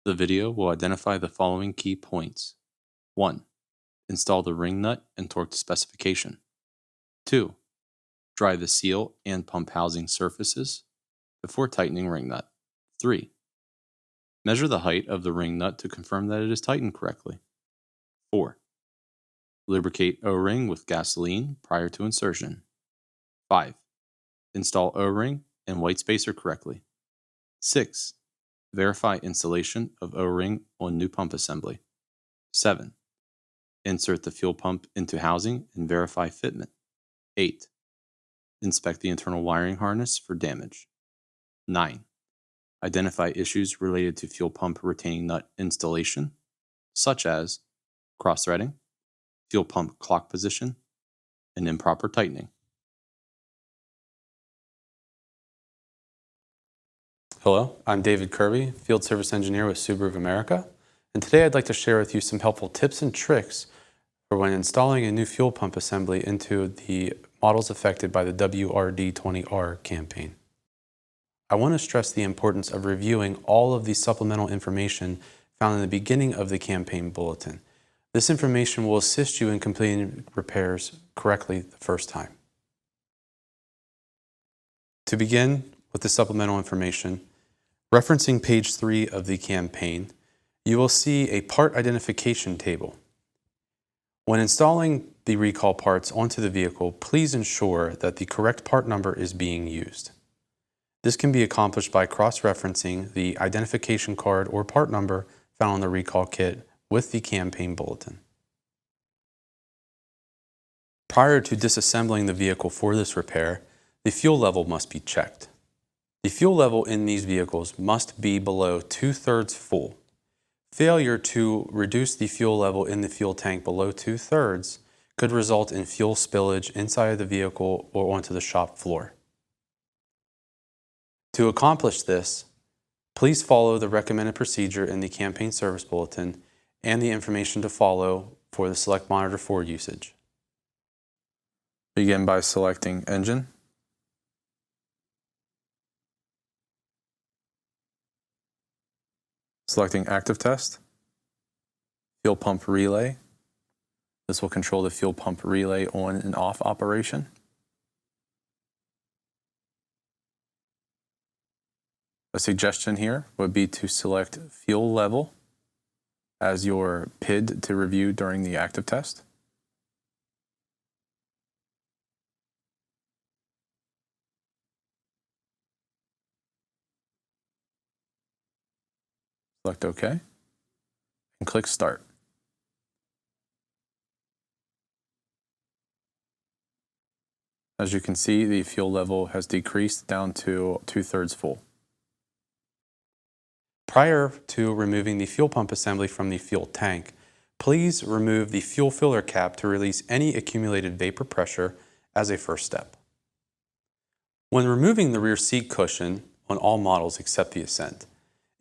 The video will identify the following key points. 1. Install the ring nut and torque to specification. 2. Dry the seal and pump housing surfaces before tightening ring nut. 3. Measure the height of the ring nut to confirm that it is tightened correctly. 4. Lubricate O-ring with gasoline prior to insertion. 5. Install O-ring and white spacer correctly. 6. Verify installation of O-ring on new pump assembly. 7. Insert the fuel pump into housing and verify fitment. 8. Inspect the internal wiring harness for damage. 9. Identify issues related to fuel pump retaining nut installation, such as cross-threading, fuel pump clock position, and improper tightening. Hello, I'm David Kirby, Field Service Engineer with Subaru of America, and today I'd like to share with you some helpful tips and tricks for when installing a new fuel pump assembly into the models affected by the WRD-20R campaign. I want to stress the importance of reviewing all of the supplemental information found in the beginning of the campaign bulletin. This information will assist you in completing repairs correctly the first time. To begin with the supplemental information, referencing page 3 of the campaign, you will see a part identification table. When installing the recall parts onto the vehicle, please ensure that the correct part number is being used. This can be accomplished by cross-referencing the identification card or part number found on the recall kit with the campaign bulletin. Prior to disassembling the vehicle for this repair, the fuel level must be checked. The fuel level in these vehicles must be below 2/3 full. Failure to reduce the fuel level in the fuel tank below 2/3 could result in fuel spillage inside of the vehicle or onto the shop floor. To accomplish this, please follow the recommended procedure in the campaign service bulletin and the information to follow for the Select Monitor 4 usage. Begin by selecting Engine, selecting Active Test, Fuel Pump Relay. This will control the fuel pump relay on and off operation. A suggestion here would be to select Fuel Level as your PID to review during the active test. Select OK, and click Start. As you can see, the fuel level has decreased down to 2/3 full. Prior to removing the fuel pump assembly from the fuel tank, please remove the fuel filler cap to release any accumulated vapor pressure as a first step. When removing the rear seat cushion on all models except the Ascent,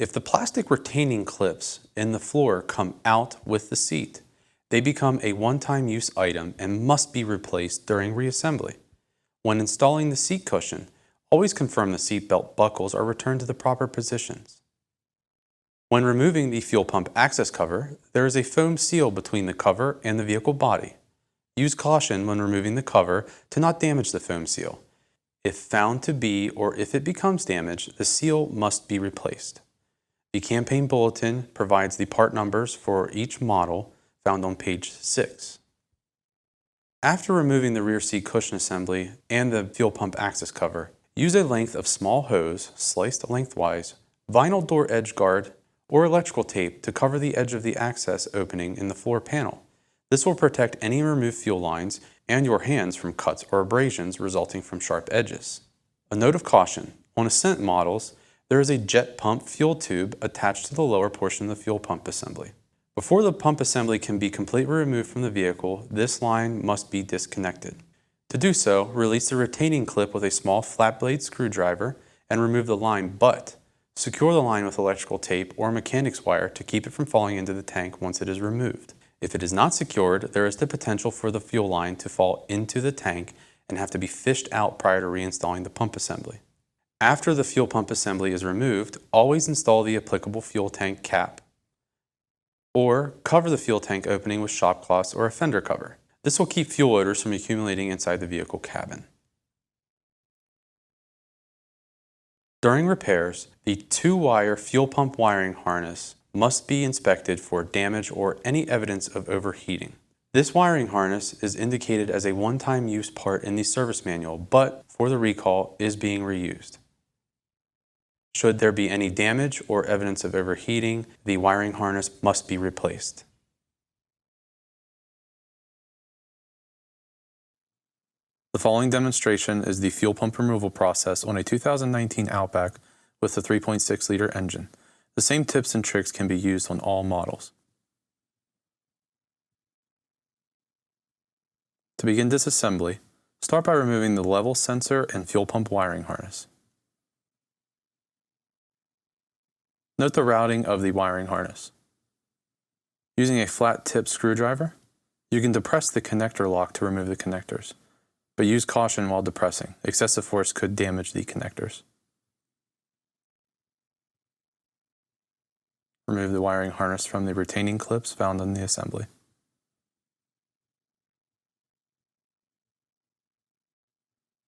if the plastic retaining clips in the floor come out with the seat, they become a one-time use item and must be replaced during reassembly. When installing the seat cushion, always confirm the seat belt buckles are returned to the proper positions. When removing the fuel pump access cover, there is a foam seal between the cover and the vehicle body. Use caution when removing the cover to not damage the foam seal. If found to be or if it becomes damaged, the seal must be replaced. The campaign bulletin provides the part numbers for each model found on page 6. After removing the rear seat cushion assembly and the fuel pump access cover, use a length of small hose sliced lengthwise, vinyl door edge guard, or electrical tape to cover the edge of the access opening in the floor panel. This will protect any removed fuel lines and your hands from cuts or abrasions resulting from sharp edges. A note of caution, on Ascent models, there is a jet pump fuel tube attached to the lower portion of the fuel pump assembly. Before the pump assembly can be completely removed from the vehicle, this line must be disconnected. To do so, release the retaining clip with a small flat blade screwdriver and remove the line, but secure the line with electrical tape or mechanic's wire to keep it from falling into the tank once it is removed. If it is not secured, there is the potential for the fuel line to fall into the tank and have to be fished out prior to reinstalling the pump assembly. After the fuel pump assembly is removed, always install the applicable fuel tank cap or cover the fuel tank opening with shop cloths or a fender cover. This will keep fuel odors from accumulating inside the vehicle cabin. During repairs, the 2-wire fuel pump wiring harness must be inspected for damage or any evidence of overheating. This wiring harness is indicated as a one-time use part in the service manual, but for the recall is being reused. Should there be any damage or evidence of overheating, the wiring harness must be replaced. The following demonstration is the fuel pump removal process on a 2019 Outback with a 3.6-liter engine. The same tips and tricks can be used on all models. To begin disassembly, start by removing the level sensor and fuel pump wiring harness. Note the routing of the wiring harness. Using a flat tip screwdriver, you can depress the connector lock to remove the connectors, but use caution while depressing. Excessive force could damage the connectors. Remove the wiring harness from the retaining clips found in the assembly.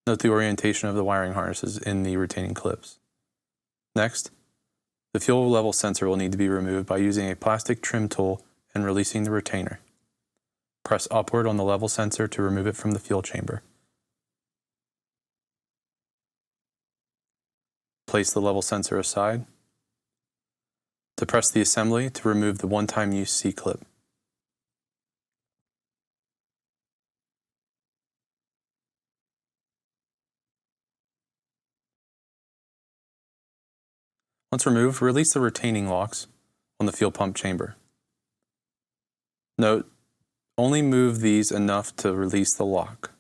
Note the orientation of the wiring harnesses in the retaining clips. Next, the fuel level sensor will need to be removed by using a plastic trim tool and releasing the retainer. Press upward on the level sensor to remove it from the fuel chamber. Place the level sensor aside. Depress the assembly to remove the one-time use C-clip. Once removed, release the retaining locks on the fuel pump chamber. Note, only move these enough to release the lock.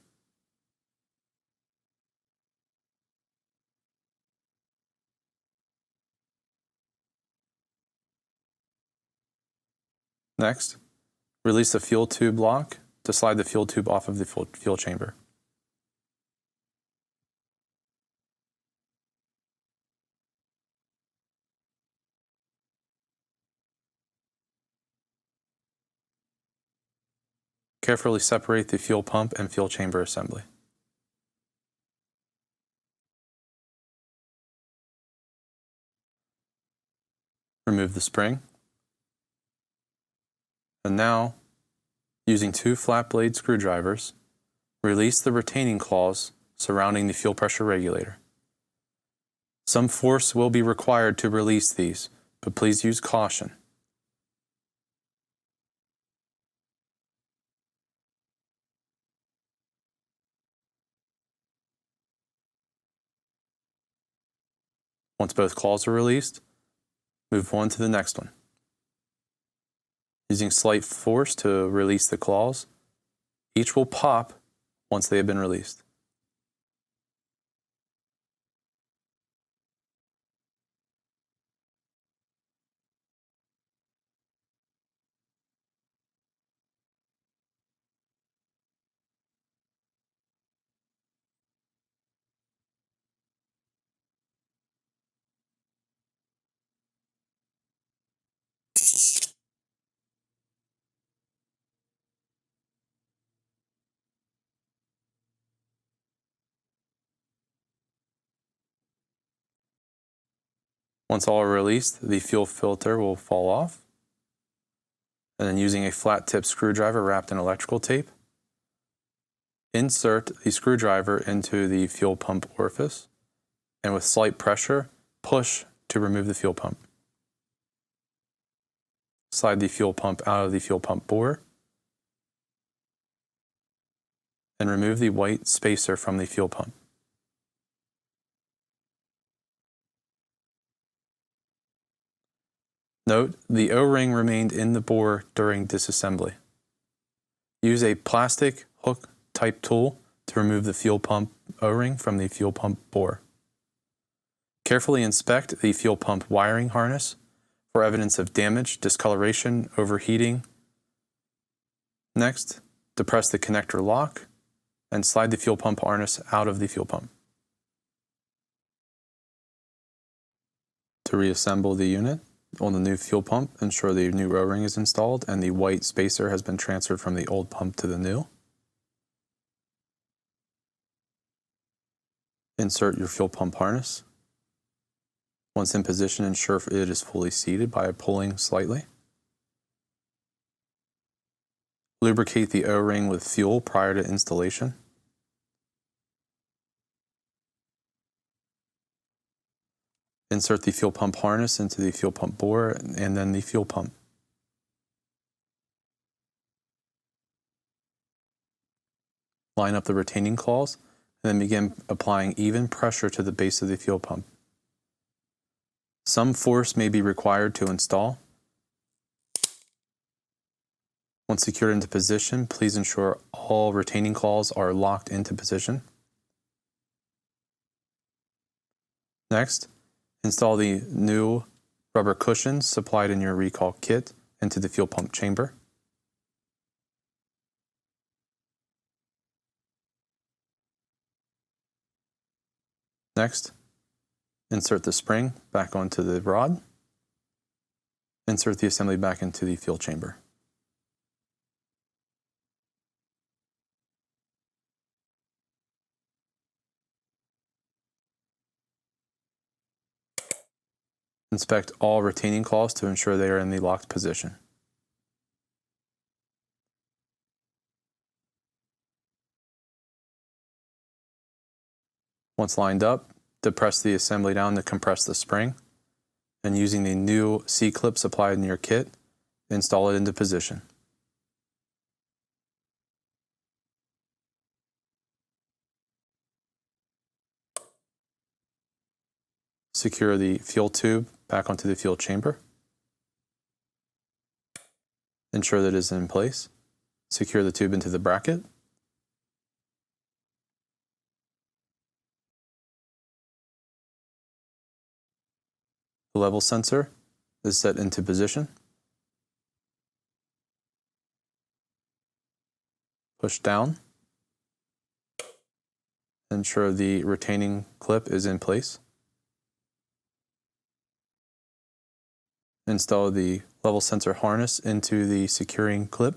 Next, release the fuel tube lock to slide the fuel tube off of the fuel chamber. Carefully separate the fuel pump and fuel chamber assembly. Remove the spring. And now, using 2 flat blade screwdrivers, release the retaining claws surrounding the fuel pressure regulator. Some force will be required to release these, but please use caution. Once both claws are released, move on to the next one. Using slight force to release the claws, each will pop once they have been released. Once all are released, the fuel filter will fall off. And then using a flat tip screwdriver wrapped in electrical tape, insert the screwdriver into the fuel pump orifice, and with slight pressure, push to remove the fuel pump. Slide the fuel pump out of the fuel pump bore, and remove the white spacer from the fuel pump. Note, the O-ring remained in the bore during disassembly. Use a plastic hook type tool to remove the fuel pump O-ring from the fuel pump bore. Carefully inspect the fuel pump wiring harness for evidence of damage, discoloration, overheating. Next, depress the connector lock and slide the fuel pump harness out of the fuel pump. To reassemble the unit, on the new fuel pump, ensure the new O-ring is installed and the white spacer has been transferred from the old pump to the new. Insert your fuel pump harness. Once in position, ensure it is fully seated by pulling slightly. Lubricate the O-ring with fuel prior to installation. Insert the fuel pump harness into the fuel pump bore and then the fuel pump. Line up the retaining claws and then begin applying even pressure to the base of the fuel pump. Some force may be required to install. Once secured into position, please ensure all retaining claws are locked into position. Next, install the new rubber cushions supplied in your recall kit into the fuel pump chamber. Next, insert the spring back onto the rod. Insert the assembly back into the fuel chamber. Inspect all retaining claws to ensure they are in the locked position. Once lined up, depress the assembly down to compress the spring, and using the new C-clip supplied in your kit, install it into position. Secure the fuel tube back onto the fuel chamber. Ensure that it is in place. Secure the tube into the bracket. The level sensor is set into position. Push down. Ensure the retaining clip is in place. Install the level sensor harness into the securing clip.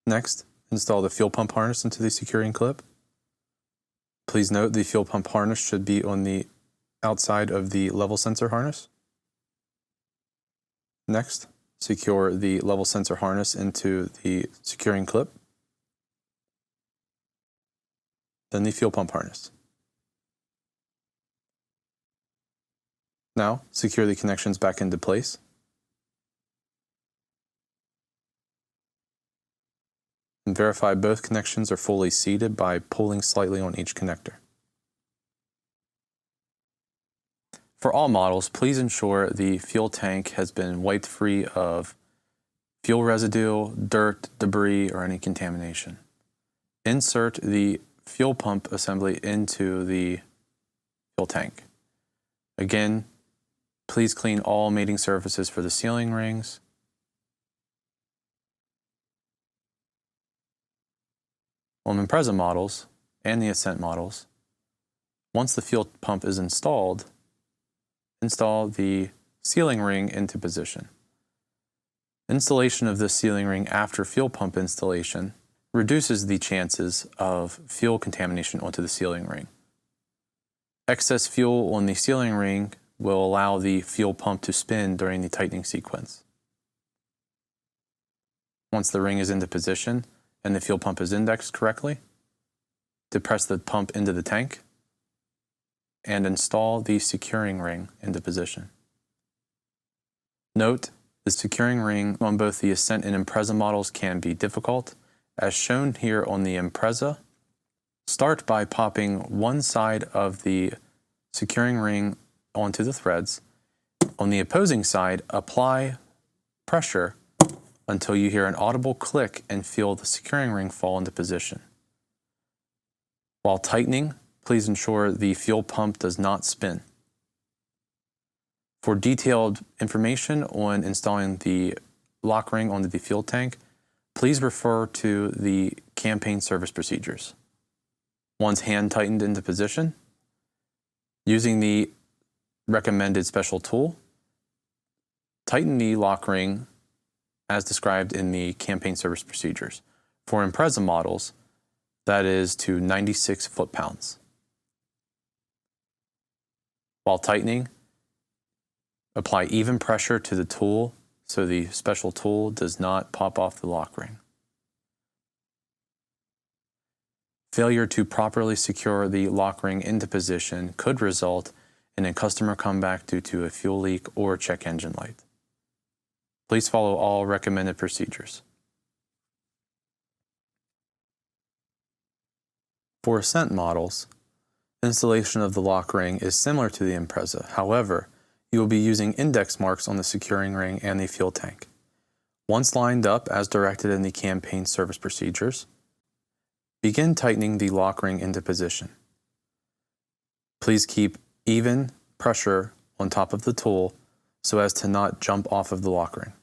Next, install the fuel pump harness into the securing clip. Please note the fuel pump harness should be on the outside of the level sensor harness. Next, secure the level sensor harness into the securing clip. Then the fuel pump harness. Now, secure the connections back into place. And verify both connections are fully seated by pulling slightly on each connector. For all models, please ensure the fuel tank has been wiped free of fuel residue, dirt, debris, or any contamination. Insert the fuel pump assembly into the fuel tank. Again, please clean all mating surfaces for the sealing rings. On Impreza models and the Ascent models, once the fuel pump is installed, install the sealing ring into position. Installation of this sealing ring after fuel pump installation reduces the chances of fuel contamination onto the sealing ring. Excess fuel on the sealing ring will allow the fuel pump to spin during the tightening sequence. Once the ring is into position and the fuel pump is indexed correctly, depress the pump into the tank and install the securing ring into position. Note, the securing ring on both the Ascent and Impreza models can be difficult. As shown here on the Impreza, start by popping one side of the securing ring onto the threads. On the opposing side, apply pressure until you hear an audible click and feel the securing ring fall into position. While tightening, please ensure the fuel pump does not spin. For detailed information on installing the lock ring onto the fuel tank, please refer to the campaign service procedures. Once hand tightened into position, Using the recommended special tool, tighten the lock ring as described in the campaign service procedures. For Impreza models, that is to 96 foot-pounds. While tightening, apply even pressure to the tool so the special tool does not pop off the lock ring. Failure to properly secure the lock ring into position could result in a customer comeback due to a fuel leak or check engine light. Please follow all recommended procedures. For Ascent models, installation of the lock ring is similar to the Impreza. However, you will be using index marks on the securing ring and the fuel tank. Once lined up as directed in the campaign service procedures, begin tightening the lock ring into position. Please keep even pressure on top of the tool so as to not jump off of the lock ring.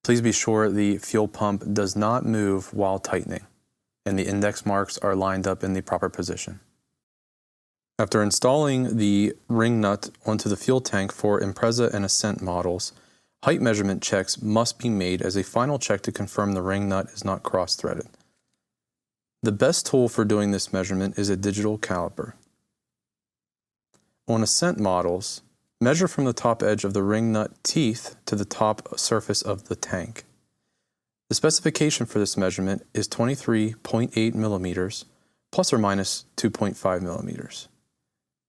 Please be sure the fuel pump does not move while tightening, and the index marks are lined up in the proper position. After installing the ring nut onto the fuel tank for Impreza and Ascent models, height measurement checks must be made as a final check to confirm the ring nut is not cross-threaded. The best tool for doing this measurement is a digital caliper. On Ascent models, measure from the top edge of the ring nut teeth to the top surface of the tank. The specification for this measurement is 23.8 millimeters plus or minus 2.5 millimeters.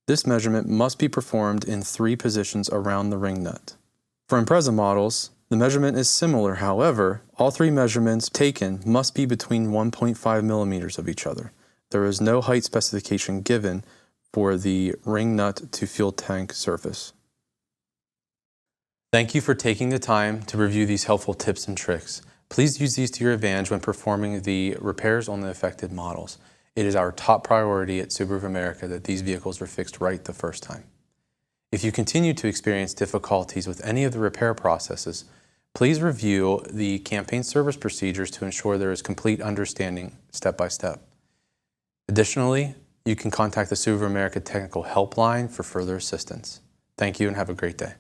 This measurement must be performed in 3 positions around the ring nut. For Impreza models, the measurement is similar. However, all 3 measurements taken must be between 1.5 millimeters of each other. There is no height specification given for the ring nut to fuel tank surface. Thank you for taking the time to review these helpful tips and tricks. Please use these to your advantage when performing the repairs on the affected models. It is our top priority at Subaru of America that these vehicles are fixed right the first time. If you continue to experience difficulties with any of the repair processes, please review the campaign service procedures to ensure there is complete understanding step by step. Additionally, you can contact the Subaru of America Technical Helpline for further assistance. Thank you and have a great day.